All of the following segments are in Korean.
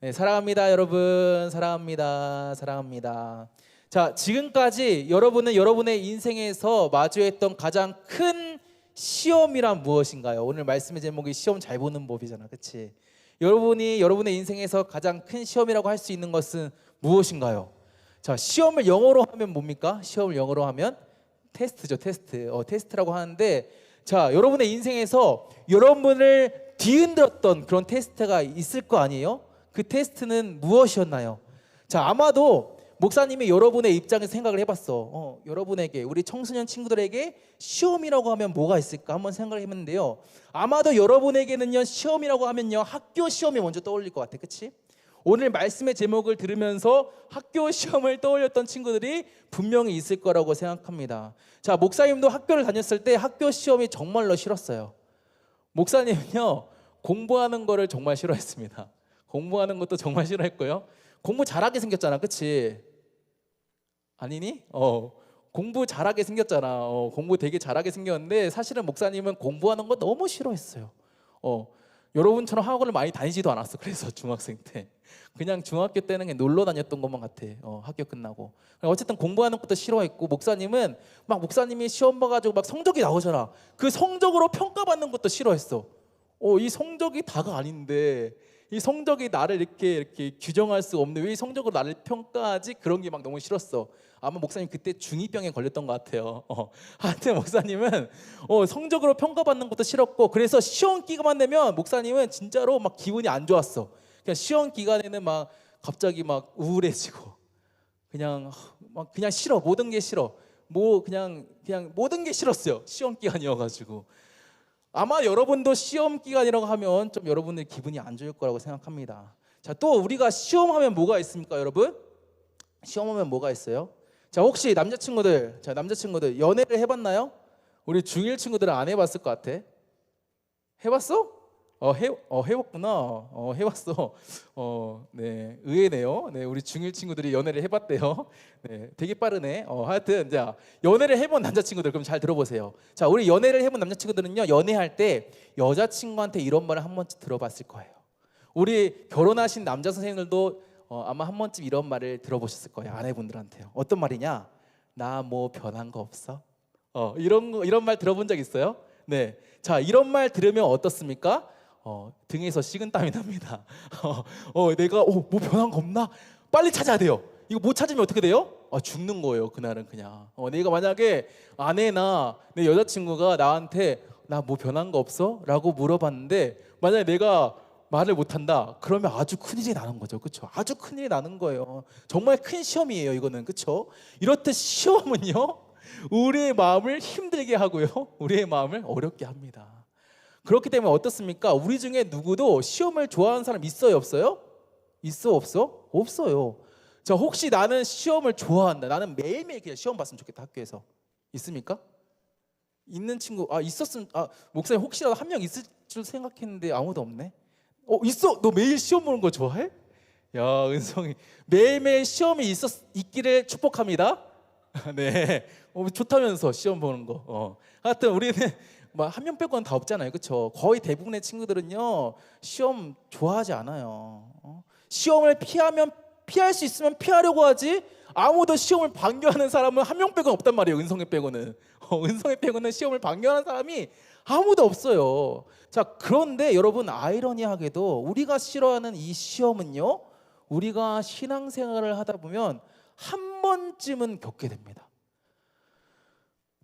네, 사랑합니다, 여러분. 사랑합니다. 사랑합니다. 자, 지금까지 여러분은 여러분의 인생에서 마주했던 가장 큰 시험이란 무엇인가요? 오늘 말씀의 제목이 시험 잘 보는 법이잖아, 그렇지? 여러분이 여러분의 인생에서 가장 큰 시험이라고 할 수 있는 것은 무엇인가요? 자, 시험을 영어로 하면 뭡니까? 시험을 영어로 하면 테스트죠, 테스트. 테스트라고 하는데, 자, 여러분의 인생에서 여러분을 뒤흔들었던 그런 테스트가 있을 거 아니에요? 그 테스트는 무엇이었나요? 자, 아마도 목사님이 여러분의 입장에서 생각을 해봤어. 여러분에게, 우리 청소년 친구들에게 시험이라고 하면 뭐가 있을까 한번 생각을 해봤는데요. 아마도 여러분에게는요, 시험이라고 하면요, 학교 시험이 먼저 떠올릴 것 같아, 그치? 오늘 말씀의 제목을 들으면서 학교 시험을 떠올렸던 친구들이 분명히 있을 거라고 생각합니다. 자, 목사님도 학교를 다녔을 때 학교 시험이 정말로 싫었어요. 목사님은요, 공부하는 거를 정말 싫어했습니다. 공부하는 것도 정말 싫어했고요. 공부 잘하게 생겼잖아, 그치? 아니니? 공부 잘하게 생겼잖아. 공부 되게 잘하게 생겼는데 사실은 목사님은 공부하는 거 너무 싫어했어요. 여러분처럼 학원을 많이 다니지도 않았어. 그래서 중학생 때 그냥 중학교 때는 그냥 놀러 다녔던 것만 같아. 학교 끝나고 어쨌든 공부하는 것도 싫어했고, 목사님은 막 목사님이 시험 봐가지고 막 성적이 나오잖아. 그 성적으로 평가받는 것도 싫어했어. 이 성적이 다가 아닌데 이 성적이 나를 이렇게 규정할 수 없는, 왜 이 성적으로 나를 평가하지? 그런 게 막 너무 싫었어. 아마 목사님 그때 중2병에 걸렸던 것 같아요. 하여튼 목사님은 성적으로 평가받는 것도 싫었고, 그래서 시험 기간만 되면 목사님은 진짜로 막 기분이 안 좋았어. 그냥 시험 기간에는 막 갑자기 막 우울해지고 그냥 싫어. 모든 게 싫어. 그냥 모든 게 싫었어요. 시험 기간이어가지고. 아마 여러분도 시험 기간이라고 하면 좀 여러분들 기분이 안 좋을 거라고 생각합니다. 자, 또 우리가 시험하면 뭐가 있습니까, 여러분? 시험하면 뭐가 있어요? 자, 혹시 남자친구들 연애를 해봤나요? 우리 중1 친구들은 안 해봤을 것 같아. 해봤어? 해봤구나. 해봤어. 네, 의외네요. 네, 우리 중1 친구들이 연애를 해봤대요. 네, 되게 빠르네. 하여튼 자, 연애를 해본 남자친구들 그럼 잘 들어보세요. 자, 우리 연애를 해본 남자친구들은요, 연애할 때 여자친구한테 이런 말을 한 번쯤 들어봤을 거예요. 우리 결혼하신 남자 선생님들도 아마 한 번쯤 이런 말을 들어보셨을 거예요. 아내분들한테요. 어떤 말이냐? 나 뭐 변한 거 없어? 이런 말 들어본 적 있어요? 네. 자, 이런 말 들으면 어떻습니까? 등에서 식은땀이 납니다. 내가 뭐 변한 거 없나? 빨리 찾아야 돼요. 이거 못 찾으면 어떻게 돼요? 죽는 거예요. 그날은 그냥. 내가 만약에 아내나 내 여자친구가 나한테 나 뭐 변한 거 없어? 라고 물어봤는데 만약에 내가 말을 못한다, 그러면 아주 큰일이 나는 거죠. 그렇죠? 아주 큰일이 나는 거예요. 정말 큰 시험이에요, 이거는. 그렇죠? 이렇듯 시험은요, 우리의 마음을 힘들게 하고요, 우리의 마음을 어렵게 합니다. 그렇기 때문에 어떻습니까? 우리 중에 누구도 시험을 좋아하는 사람 있어요, 없어요? 있어, 없어? 없어요. 자, 혹시 나는 시험을 좋아한다, 나는 매일매일 그냥 시험 봤으면 좋겠다, 학교에서. 있습니까? 있는 친구 있었으면, 목사님 혹시라도 한 명 있을 줄 생각했는데 아무도 없네. 있어? 너 매일 시험 보는 거 좋아해? 야, 은성이 매일매일 시험이 있기를 축복합니다. 네, 좋다면서 시험 보는 거. 하여튼 우리는 한 명 빼고는 다 없잖아요, 그렇죠? 거의 대부분의 친구들은요, 시험 좋아하지 않아요. 시험을 피할 수 있으면 피하려고 하지, 아무도 시험을 반겨하는 사람은 한 명 빼고는 없단 말이에요. 은성이 빼고는. 은성이 빼고는 시험을 반겨하는 사람이 아무도 없어요. 자, 그런데 여러분, 아이러니하게도 우리가 싫어하는 이 시험은요, 우리가 신앙생활을 하다 보면 한 번쯤은 겪게 됩니다.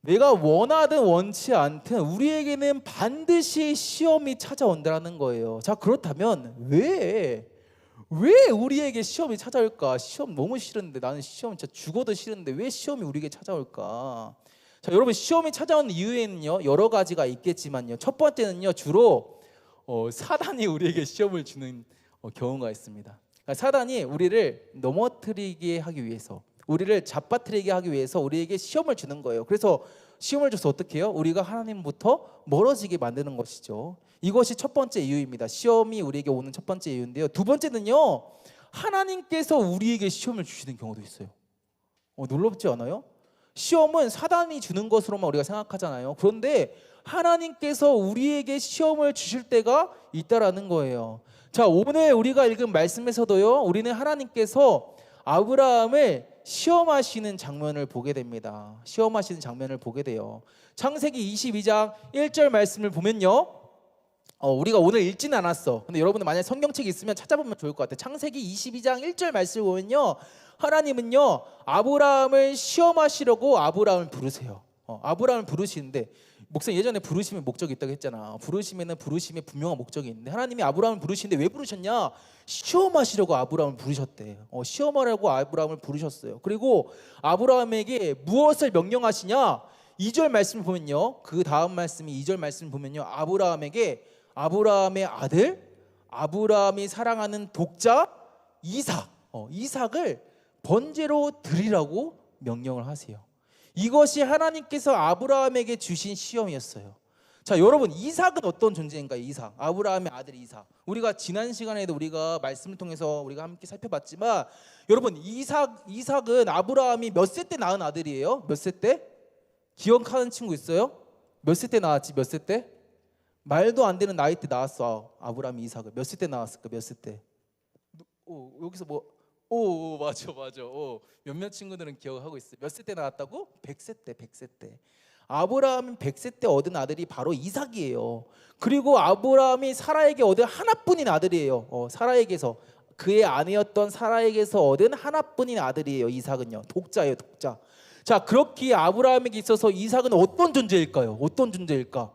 내가 원하든 원치 않든 우리에게는 반드시 시험이 찾아온다는 거예요. 자, 그렇다면 왜 우리에게 시험이 찾아올까? 시험 너무 싫은데, 나는 시험 진짜 죽어도 싫은데 왜 시험이 우리에게 찾아올까? 자, 여러분, 시험이 찾아오는 이유에는요, 여러 가지가 있겠지만요, 첫 번째는요, 주로 사단이 우리에게 시험을 주는 경우가 있습니다. 그러니까 사단이 우리를 넘어뜨리게 하기 위해서, 우리를 잡아뜨리게 하기 위해서 우리에게 시험을 주는 거예요. 그래서 시험을 줘서 어떻게 해요? 우리가 하나님부터 멀어지게 만드는 것이죠. 이것이 첫 번째 이유입니다. 시험이 우리에게 오는 첫 번째 이유인데요. 두 번째는요, 하나님께서 우리에게 시험을 주시는 경우도 있어요. 놀랍지 않아요? 시험은 사단이 주는 것으로만 우리가 생각하잖아요. 그런데 하나님께서 우리에게 시험을 주실 때가 있다라는 거예요. 자, 오늘 우리가 읽은 말씀에서도요, 우리는 하나님께서 아브라함을 시험하시는 장면을 보게 됩니다. 시험하시는 장면을 보게 돼요. 창세기 22장 1절 말씀을 보면요, 우리가 오늘 읽지는 않았어. 근데 여러분들 만약에 성경책이 있으면 찾아보면 좋을 것 같아요. 창세기 22장 1절 말씀을 보면요, 하나님은요 아브라함을 시험하시려고 아브라함을 부르세요. 아브라함을 부르시는데, 목사님 예전에 부르심의 목적이 있다고 했잖아. 부르심에는 부르심의 분명한 목적이 있는데, 하나님이 아브라함을 부르시는데 왜 부르셨냐? 시험하시려고 아브라함을 부르셨대. 시험하려고 아브라함을 부르셨어요. 그리고 아브라함에게 무엇을 명령하시냐? 2절 말씀을 보면요, 그 다음 말씀이 2절 말씀을 보면요, 아브라함에게 아브라함의 아들, 아브라함이 사랑하는 독자 이삭을 번제로 드리라고 명령을 하세요. 이것이 하나님께서 아브라함에게 주신 시험이었어요. 자, 여러분, 이삭은 어떤 존재인가요? 이삭, 아브라함의 아들 이삭. 우리가 지난 시간에도 우리가 말씀을 통해서 우리가 함께 살펴봤지만, 여러분, 이삭은 아브라함이 몇 세 때 낳은 아들이에요? 몇 세 때? 기억하는 친구 있어요? 몇 세 때 낳았지? 몇 세 때? 말도 안 되는 나이 때 낳았어. 아브라함이 이삭을 몇 세 때 낳았을까? 몇 세 때? 여기서 맞아. 몇몇 친구들은 기억하고 있어요. 몇 세 때 낳았다고? 100세 때, 100세 때. 아브라함은 100세 때 얻은 아들이 바로 이삭이에요. 그리고 아브라함이 사라에게 얻은 하나뿐인 아들이에요. 사라에게서, 그의 아내였던 사라에게서 얻은 하나뿐인 아들이에요. 이삭은요, 독자예요, 독자. 자, 그렇기에 아브라함에게 있어서 이삭은 어떤 존재일까요? 어떤 존재일까?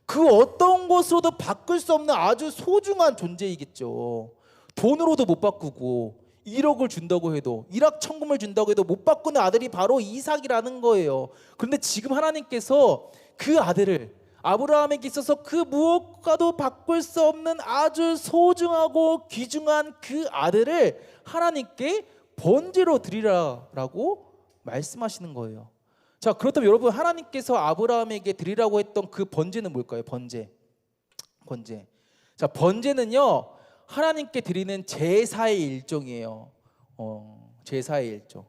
그 어떤 것으로도 바꿀 수 없는 아주 소중한 존재이겠죠. 돈으로도 못 바꾸고 1억을 준다고 해도, 일확천금을 준다고 해도 못 바꾸는 아들이 바로 이삭이라는 거예요. 그런데 지금 하나님께서 그 아들을, 아브라함에게 있어서 그 무엇과도 바꿀 수 없는 아주 소중하고 귀중한 그 아들을 하나님께 번제로 드리라라고 말씀하시는 거예요. 자, 그렇다면 여러분, 하나님께서 아브라함에게 드리라고 했던 그 번제는 뭘까요? 번제. 자, 번제는요, 하나님께 드리는 제사의 일종이에요. 제사의 일종.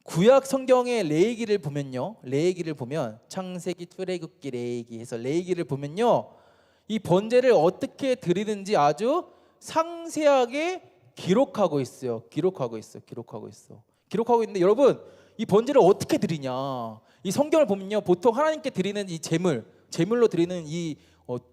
구약 성경의 레위기를 보면 창세기, 출애굽기, 레위기 해서 레위기를 보면요, 이 번제를 어떻게 드리는지 아주 상세하게 기록하고 있는데, 여러분, 이 번제를 어떻게 드리냐? 이 성경을 보면요, 보통 하나님께 드리는 이 제물로 드리는 이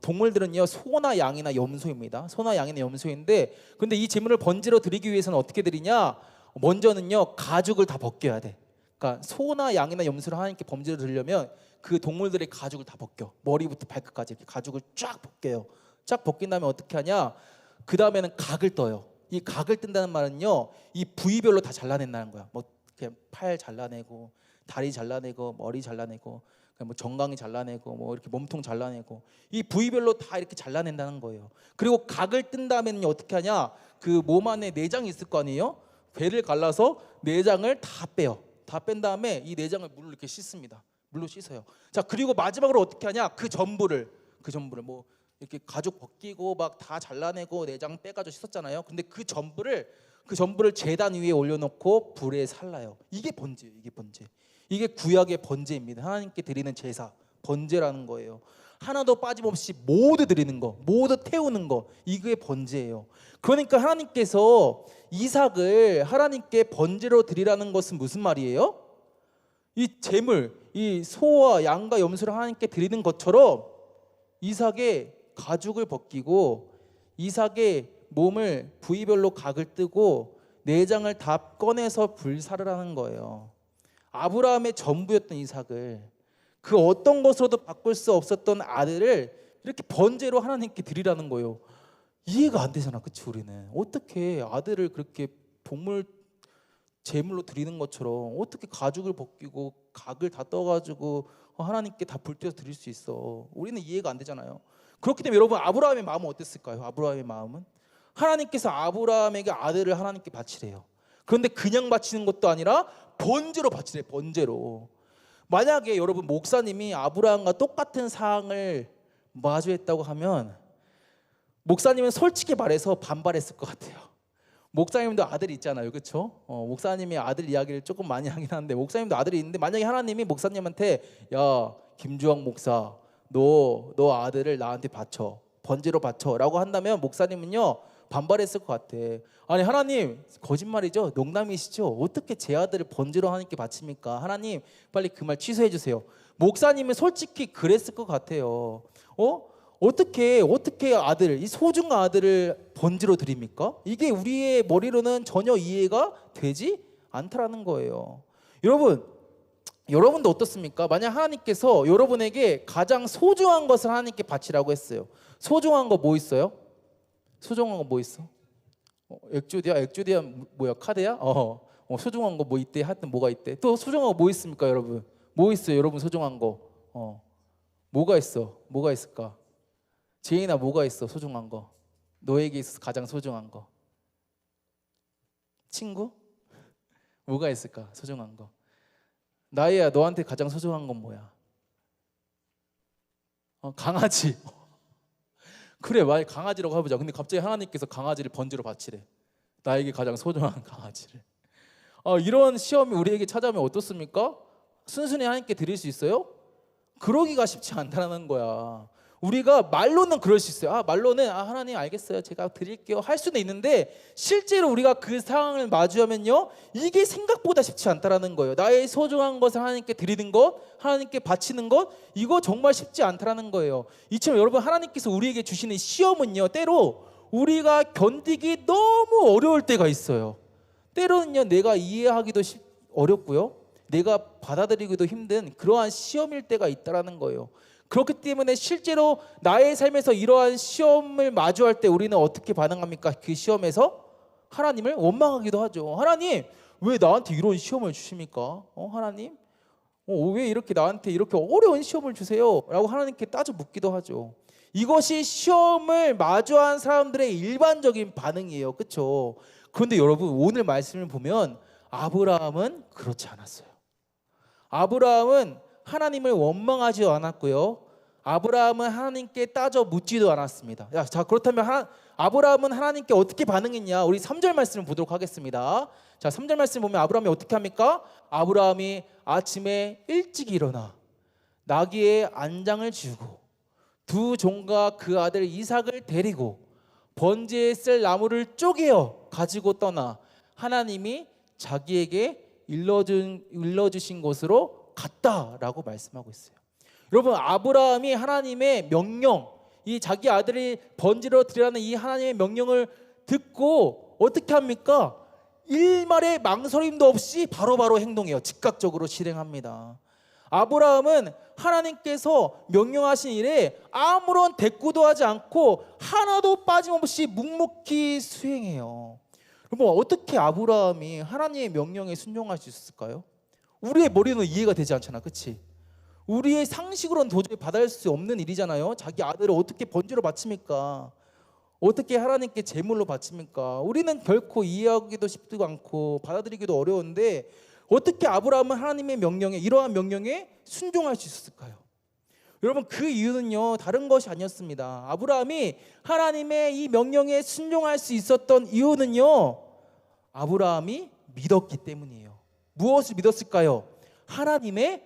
동물들은요, 소나 양이나 염소입니다. 소나 양이나 염소인데, 근데 이 제물을 번제로 드리기 위해서는 어떻게 드리냐? 먼저는요, 가죽을 다 벗겨야 돼. 그러니까 소나 양이나 염소를 하나님께 번제로 드리려면 그 동물들의 가죽을 다 벗겨. 머리부터 발끝까지 이렇게 가죽을 쫙 벗겨요. 쫙 벗긴 다음에 어떻게 하냐? 그 다음에는 각을 떠요. 이 각을 뜬다는 말은요, 이 부위별로 다 잘라낸다는 거야. 뭐 그냥 팔 잘라내고, 다리 잘라내고, 머리 잘라내고, 뭐 정강이 잘라내고, 뭐 이렇게 몸통 잘라내고, 이 부위별로 다 이렇게 잘라낸다는 거예요. 그리고 각을 뜬 다음에는 어떻게 하냐? 그 몸 안에 내장이 있을 거 아니에요? 배를 갈라서 내장을 다 빼요. 다 뺀 다음에 이 내장을 물로 이렇게 씻습니다. 물로 씻어요. 자, 그리고 마지막으로 어떻게 하냐? 그 전부를 뭐 이렇게 가죽 벗기고 막 다 잘라내고 내장 빼가지고 씻었잖아요. 근데 그 전부를 제단 위에 올려놓고 불에 살라요. 이게 번제예요. 이게 구약의 번제입니다. 하나님께 드리는 제사, 번제라는 거예요. 하나도 빠짐없이 모두 드리는 거, 모두 태우는 거, 이게 번제예요. 그러니까 하나님께서 이삭을 하나님께 번제로 드리라는 것은 무슨 말이에요? 이 제물, 이 소와 양과 염소를 하나님께 드리는 것처럼 이삭의 가죽을 벗기고 이삭의 몸을 부위별로 각을 뜨고 내장을 다 꺼내서 불사르라는 거예요. 아브라함의 전부였던 이삭을, 그 어떤 것으로도 바꿀 수 없었던 아들을 이렇게 번제로 하나님께 드리라는 거예요. 이해가 안 되잖아, 그치? 우리는 어떻게 아들을 그렇게 동물 제물로 드리는 것처럼 어떻게 가죽을 벗기고 각을 다 떠가지고 하나님께 다 불태워서 드릴 수 있어? 우리는 이해가 안 되잖아요. 그렇기 때문에 여러분, 아브라함의 마음은 어땠을까요? 아브라함의 마음은, 하나님께서 아브라함에게 아들을 하나님께 바치래요. 그런데 그냥 바치는 것도 아니라 번제로 바치래. 번제로. 만약에 여러분, 목사님이 아브라함과 똑같은 상황을 마주했다고 하면 목사님은 솔직히 말해서 반발했을 것 같아요. 목사님도 아들이 있잖아요, 그렇죠? 목사님이 아들 이야기를 조금 많이 하긴 하는데, 목사님도 아들이 있는데 만약에 하나님이 목사님한테, 야 김주영 목사, 너 아들을 나한테 바쳐 번제로 바쳐라고 한다면 목사님은요 반발했을 것 같아. 아니 하나님 거짓말이죠? 농담이시죠? 어떻게 제 아들을 번제로 하나님께 바칩니까? 하나님 빨리 그 말 취소해 주세요. 목사님은 솔직히 그랬을 것 같아요. 어떻게 아들, 이 소중한 아들을 번제로 드립니까? 이게 우리의 머리로는 전혀 이해가 되지 않다라는 거예요. 여러분도 어떻습니까? 만약 하나님께서 여러분에게 가장 소중한 것을 하나님께 바치라고 했어요. 소중한 거 뭐 있어요? 소중한 거 뭐 있어? 액조디아 뭐야? 카드야? 소중한 거 뭐 있대? 하여튼 뭐가 있대? 또 소중한 거 뭐 있습니까, 여러분? 뭐 있어요, 여러분 소중한 거? 뭐가 있어? 뭐가 있을까? 제인아 뭐가 있어? 소중한 거. 너에게 있어서 가장 소중한 거. 친구? 뭐가 있을까? 소중한 거. 나이야 너한테 가장 소중한 건 뭐야? 강아지. 그래 강아지라고 해보자. 근데 갑자기 하나님께서 강아지를 번제로 바치래. 나에게 가장 소중한 강아지를. 이런 시험이 우리에게 찾아오면 어떻습니까? 순순히 하나님께 드릴 수 있어요? 그러기가 쉽지 않다는 거야. 우리가 말로는 그럴 수 있어요. 말로는 하나님 알겠어요, 제가 드릴게요 할 수는 있는데 실제로 우리가 그 상황을 마주하면요 이게 생각보다 쉽지 않다라는 거예요. 나의 소중한 것을 하나님께 드리는 것, 하나님께 바치는 것, 이거 정말 쉽지 않다라는 거예요. 이처럼 여러분 하나님께서 우리에게 주시는 시험은요 때로 우리가 견디기 너무 어려울 때가 있어요. 때로는요 내가 이해하기도 어렵고요 내가 받아들이기도 힘든 그러한 시험일 때가 있다라는 거예요. 그렇기 때문에 실제로 나의 삶에서 이러한 시험을 마주할 때 우리는 어떻게 반응합니까? 그 시험에서 하나님을 원망하기도 하죠. 하나님 왜 나한테 이런 시험을 주십니까? 하나님 왜 이렇게 나한테 이렇게 어려운 시험을 주세요? 라고 하나님께 따져 묻기도 하죠. 이것이 시험을 마주한 사람들의 일반적인 반응이에요. 그렇죠? 그런데 여러분 오늘 말씀을 보면 아브라함은 그렇지 않았어요. 아브라함은 하나님을 원망하지 않았고요. 아브라함은 하나님께 따져 묻지도 않았습니다. 자, 그렇다면 아브라함은 하나님께 어떻게 반응했냐? 우리 3절 말씀을 보도록 하겠습니다. 자, 3절 말씀 보면 아브라함이 어떻게 합니까? 아브라함이 아침에 일찍 일어나 나귀의 안장을 지우고 두 종과 그 아들 이삭을 데리고 번제에 쓸 나무를 쪼개어 가지고 떠나 하나님이 자기에게 일러주신 곳으로 갔다라고 말씀하고 있어요. 여러분 아브라함이 하나님의 명령, 이 자기 아들이 번제로 드리라는 이 하나님의 명령을 듣고 어떻게 합니까? 일말의 망설임도 없이 바로바로 행동해요. 즉각적으로 실행합니다. 아브라함은 하나님께서 명령하신 일에 아무런 대꾸도 하지 않고 하나도 빠짐없이 묵묵히 수행해요. 여러분 어떻게 아브라함이 하나님의 명령에 순종할 수 있을까요? 우리의 머리는 이해가 되지 않잖아, 그렇지? 우리의 상식으로는 도저히 받아들일 수 없는 일이잖아요. 자기 아들을 어떻게 번제로 바칩니까? 어떻게 하나님께 제물로 바칩니까? 우리는 결코 이해하기도 쉽지도 않고 받아들이기도 어려운데 어떻게 아브라함은 하나님의 명령에, 이러한 명령에 순종할 수 있었을까요? 여러분 그 이유는요 다른 것이 아니었습니다. 아브라함이 하나님의 이 명령에 순종할 수 있었던 이유는요 아브라함이 믿었기 때문이에요. 무엇을 믿었을까요? 하나님의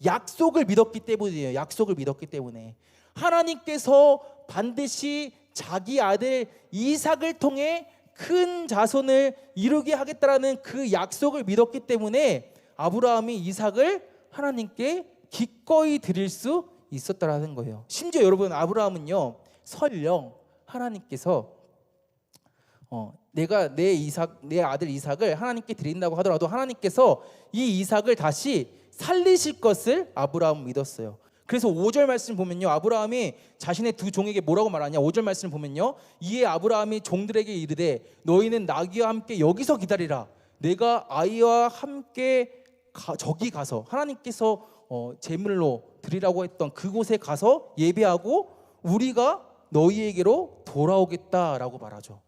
약속을 믿었기 때문이에요. 약속을 믿었기 때문에 하나님께서 반드시 자기 아들 이삭을 통해 큰 자손을 이루게 하겠다라는 그 약속을 믿었기 때문에 아브라함이 이삭을 하나님께 기꺼이 드릴 수 있었다라는 거예요. 심지어 여러분 아브라함은요 설령 하나님께서 내가 내 아들 이삭을 하나님께 드린다고 하더라도 하나님께서 이 이삭을 다시 살리실 것을 아브라함은 믿었어요. 그래서 5절 말씀 보면요 아브라함이 자신의 두 종에게 뭐라고 말하냐. 5절 말씀 보면요 이에 아브라함이 종들에게 이르되 너희는 나귀와 함께 여기서 기다리라. 내가 아이와 함께 저기 가서 하나님께서 제물로 드리라고 했던 그곳에 가서 예배하고 우리가 너희에게로 돌아오겠다라고 말하죠.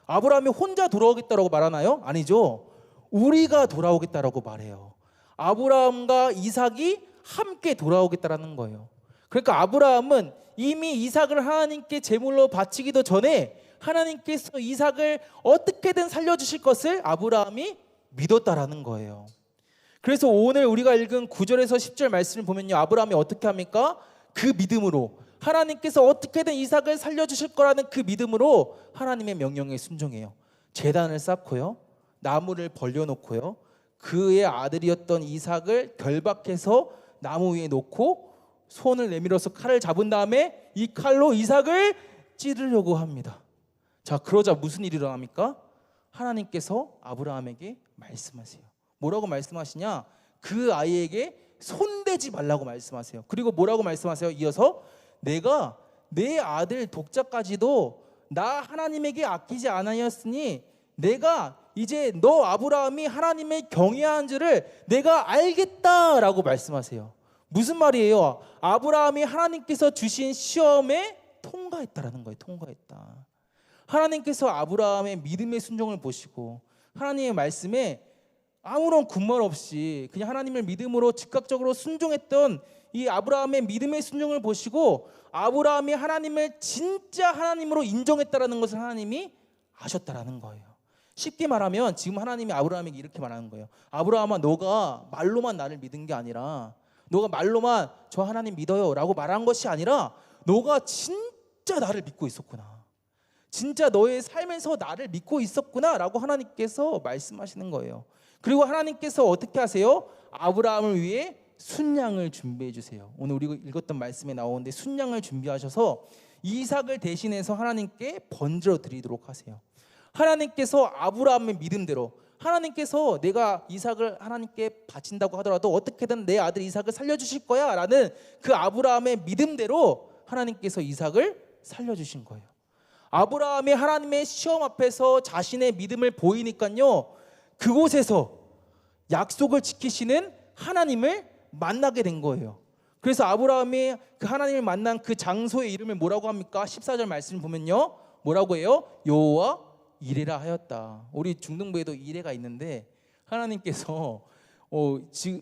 아브라함이 혼자 돌아오겠다라고 말하나요? 아니죠. 우리가 돌아오겠다라고 말해요. 아브라함과 이삭이 함께 돌아오겠다라는 거예요. 그러니까 아브라함은 이미 이삭을 하나님께 제물로 바치기도 전에 하나님께서 이삭을 어떻게든 살려주실 것을 아브라함이 믿었다라는 거예요. 그래서 오늘 우리가 읽은 9절에서 10절 말씀을 보면요 아브라함이 어떻게 합니까? 그 믿음으로 하나님께서 어떻게든 이삭을 살려주실 거라는 그 믿음으로 하나님의 명령에 순종해요. 제단을 쌓고요, 나무를 벌려놓고요, 그의 아들이었던 이삭을 결박해서 나무 위에 놓고 손을 내밀어서 칼을 잡은 다음에 이 칼로 이삭을 찌르려고 합니다. 자, 그러자 무슨 일이 일어납니까? 하나님께서 아브라함에게 말씀하세요. 뭐라고 말씀하시냐? 그 아이에게 손대지 말라고 말씀하세요. 그리고 뭐라고 말씀하세요? 이어서 내가 내 아들 독자까지도 나 하나님에게 아끼지 않았으니 내가 이제 너 아브라함이 하나님의 경외한 줄을 내가 알겠다라고 말씀하세요. 무슨 말이에요? 아브라함이 하나님께서 주신 시험에 통과했다라는 거예요. 통과했다. 하나님께서 아브라함의 믿음의 순종을 보시고 하나님의 말씀에 아무런 군말 없이 그냥 하나님을 믿음으로 즉각적으로 순종했던 이 아브라함의 믿음의 순종을 보시고 아브라함이 하나님을 진짜 하나님으로 인정했다라는 것을 하나님이 아셨다라는 거예요. 쉽게 말하면 지금 하나님이 아브라함에게 이렇게 말하는 거예요. 아브라함아, 너가 말로만 나를 믿은 게 아니라, 너가 말로만 저 하나님 믿어요 라고 말한 것이 아니라 너가 진짜 나를 믿고 있었구나, 진짜 너의 삶에서 나를 믿고 있었구나 라고 하나님께서 말씀하시는 거예요. 그리고 하나님께서 어떻게 하세요? 아브라함을 위해 순양을 준비해 주세요. 오늘 우리가 읽었던 말씀에 나오는데 순양을 준비하셔서 이삭을 대신해서 하나님께 번제로 드리도록 하세요. 하나님께서 아브라함의 믿음대로, 하나님께서 내가 이삭을 하나님께 바친다고 하더라도 어떻게든 내 아들 이삭을 살려주실 거야 라는 그 아브라함의 믿음대로 하나님께서 이삭을 살려주신 거예요. 아브라함이 하나님의 시험 앞에서 자신의 믿음을 보이니까요, 그곳에서 약속을 지키시는 하나님을 만나게 된 거예요. 그래서 아브라함이 그 하나님을 만난 그 장소의 이름을 뭐라고 합니까? 14절 말씀을 보면요, 뭐라고 해요? 여호와 이레라 하였다. 우리 중등부에도 이레가 있는데 하나님께서 지금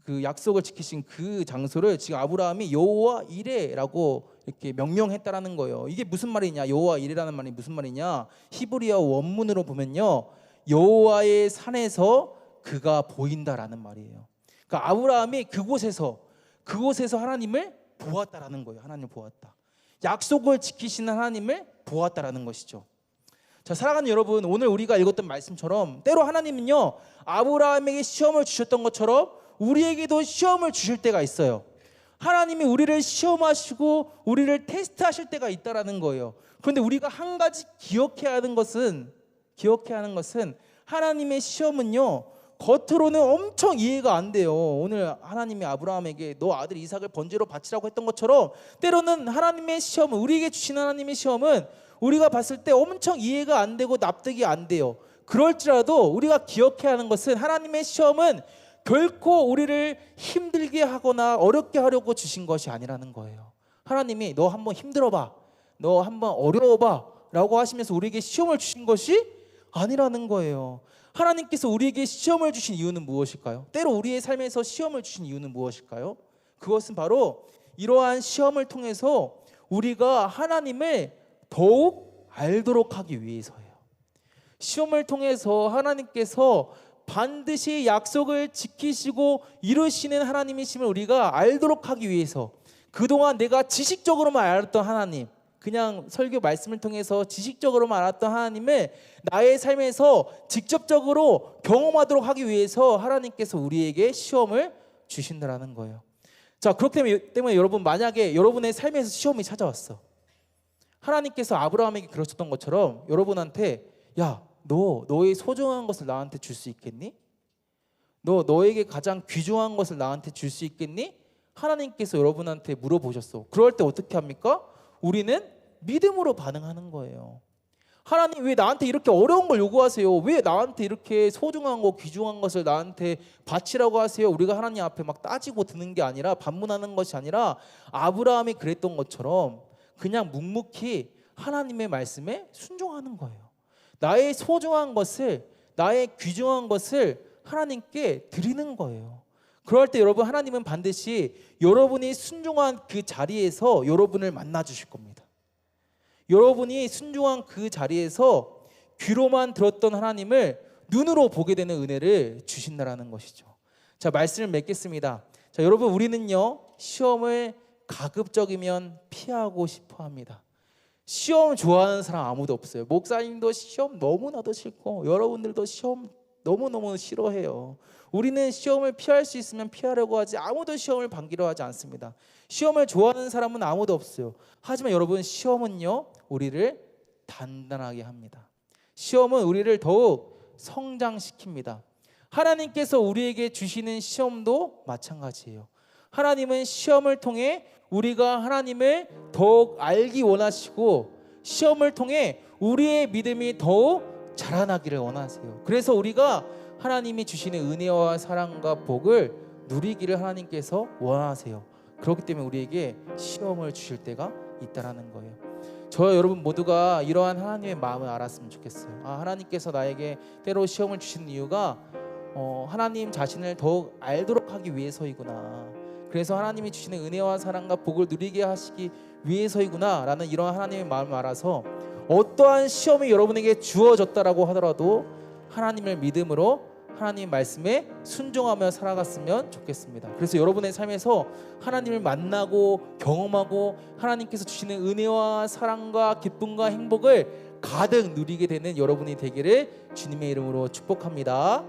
그 약속을 지키신 그 장소를 지금 아브라함이 여호와 이레라고 이렇게 명명했다라는 거예요. 이게 무슨 말이냐? 여호와 이레라는 말이 무슨 말이냐? 히브리어 원문으로 보면요, 여호와의 산에서 그가 보인다라는 말이에요. 그러니까 아브라함이 그곳에서 하나님을 보았다라는 거예요. 하나님을 보았다. 약속을 지키시는 하나님을 보았다라는 것이죠. 자, 사랑하는 여러분, 오늘 우리가 읽었던 말씀처럼 때로 하나님은요, 아브라함에게 시험을 주셨던 것처럼 우리에게도 시험을 주실 때가 있어요. 하나님이 우리를 시험하시고 우리를 테스트하실 때가 있다라는 거예요. 그런데 우리가 한 가지 기억해야 하는 것은 하나님의 시험은요, 겉으로는 엄청 이해가 안 돼요. 오늘 하나님이 아브라함에게 너 아들 이삭을 번제로 바치라고 했던 것처럼 때로는 하나님의 시험은, 우리에게 주신 하나님의 시험은 우리가 봤을 때 엄청 이해가 안 되고 납득이 안 돼요. 그럴지라도 우리가 기억해야 하는 것은 하나님의 시험은 결코 우리를 힘들게 하거나 어렵게 하려고 주신 것이 아니라는 거예요. 하나님이 너 한번 힘들어봐, 너 한번 어려워봐 라고 하시면서 우리에게 시험을 주신 것이 아니라는 거예요. 하나님께서 우리에게 시험을 주신 이유는 무엇일까요? 때로 우리의 삶에서 시험을 주신 이유는 무엇일까요? 그것은 바로 이러한 시험을 통해서 우리가 하나님을 더욱 알도록 하기 위해서예요. 시험을 통해서 하나님께서 반드시 약속을 지키시고 이루시는 하나님이심을 우리가 알도록 하기 위해서, 그동안 내가 지식적으로만 알았던 하나님, 그냥 설교 말씀을 통해서 지식적으로만 알았던 하나님을 나의 삶에서 직접적으로 경험하도록 하기 위해서 하나님께서 우리에게 시험을 주신다라는 거예요. 자, 그렇기 때문에 여러분, 만약에 여러분의 삶에서 시험이 찾아왔어, 하나님께서 아브라함에게 그러셨던 것처럼 여러분한테, 야, 너의 소중한 것을 나한테 줄 수 있겠니? 너에게 가장 귀중한 것을 나한테 줄 수 있겠니? 하나님께서 여러분한테 물어보셨어. 그럴 때 어떻게 합니까? 우리는 믿음으로 반응하는 거예요. 하나님, 왜 나한테 이렇게 어려운 걸 요구하세요? 왜 나한테 이렇게 소중한 거, 귀중한 것을 나한테 바치라고 하세요? 우리가 하나님 앞에 막 따지고 드는 게 아니라, 반문하는 것이 아니라 아브라함이 그랬던 것처럼 그냥 묵묵히 하나님의 말씀에 순종하는 거예요. 나의 소중한 것을, 나의 귀중한 것을 하나님께 드리는 거예요. 그럴 때 여러분, 하나님은 반드시 여러분이 순종한 그 자리에서 여러분을 만나 주실 겁니다. 여러분이 순종한 그 자리에서 귀로만 들었던 하나님을 눈으로 보게 되는 은혜를 주신다라는 것이죠. 자, 말씀을 맺겠습니다. 자, 여러분, 우리는요, 시험을 가급적이면 피하고 싶어 합니다. 시험 좋아하는 사람 아무도 없어요. 목사님도 시험 너무나도 싫고 여러분들도 시험 너무너무 싫어해요. 우리는 시험을 피할 수 있으면 피하려고 하지 아무도 시험을 방기로 하지 않습니다. 시험을 좋아하는 사람은 아무도 없어요. 하지만 여러분, 시험은요 우리를 단단하게 합니다. 시험은 우리를 더욱 성장시킵니다. 하나님께서 우리에게 주시는 시험도 마찬가지예요. 하나님은 시험을 통해 우리가 하나님을 더욱 알기 원하시고 시험을 통해 우리의 믿음이 더욱 자라나기를 원하세요. 그래서 우리가 하나님이 주시는 은혜와 사랑과 복을 누리기를 하나님께서 원하세요. 그렇기 때문에 우리에게 시험을 주실 때가 있다라는 거예요. 저 여러분 모두가 이러한 하나님의 마음을 알았으면 좋겠어요. 하나님께서 나에게 때로 시험을 주시는 이유가 하나님 자신을 더욱 알도록 하기 위해서이구나. 그래서 하나님이 주시는 은혜와 사랑과 복을 누리게 하시기 위해서이구나 라는 이런 하나님의 마음을 알아서 어떠한 시험이 여러분에게 주어졌다라고 하더라도 하나님을 믿음으로 하나님 말씀에 순종하며 살아갔으면 좋겠습니다. 그래서 여러분의 삶에서 하나님을 만나고 경험하고 하나님께서 주시는 은혜와 사랑과 기쁨과 행복을 가득 누리게 되는 여러분이 되기를 주님의 이름으로 축복합니다.